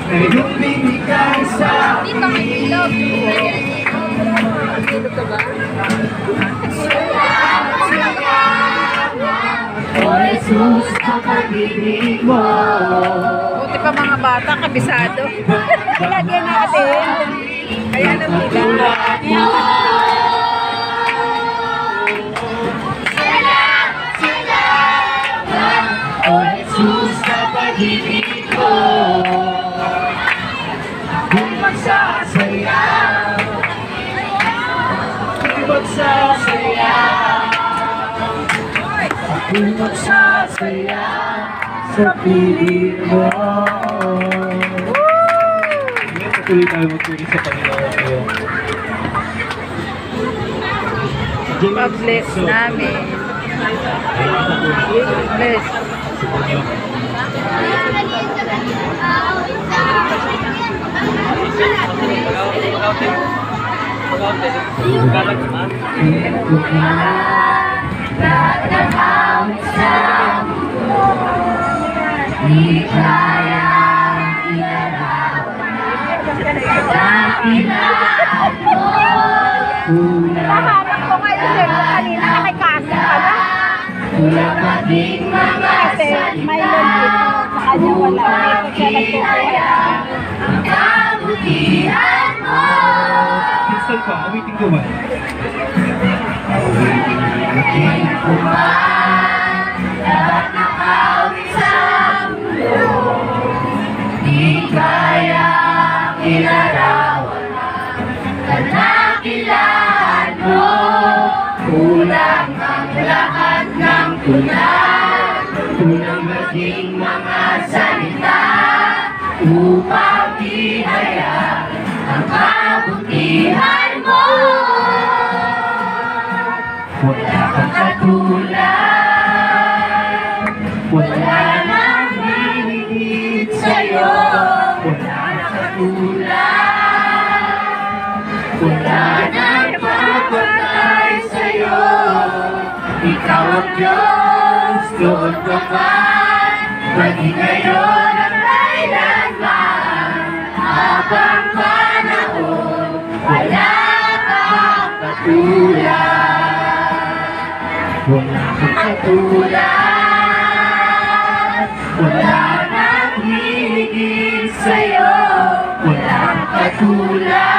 Ngayong binigay sa Dito may bilog. Bilog ka ba? O Jesus, sa pag-ibig mo. Buti pa mga bata, kabisado. Lagyan natin. Kaya alam nila. O Jesus, sa pag-ibig mo. Kung magsasayaw, kung magsasayaw, kung magsasayaw sa piling mo. Patuloy tayo magpili sa Panginoon ngayon. Pa-bless namin. Bless. Di kaya Nahanap ko ngayon din. Kanina nakikasing ka na. Kasi may lungkit sa kanya wala. Ito siya nagpupuya. Crystal pa, awiting duman. Lahat nakawit sa mundo, di kaya ilarawan ang kanakilaan mo. Kulang ang lahat ng tulan, kulang maging mga salita upang ihayag ang kabutihan mo. Wala kang katulad, wala nang hihigit sa'yo. Wala nang katulad, wala nang papatay sa'yo. Ikaw ang Diyos, doon ka man, maging ngayon at kailanman. Habang panahon, wala kang katulad. Wala kang katulad, wala nang hihigit sa'yo. Wala kang katulad.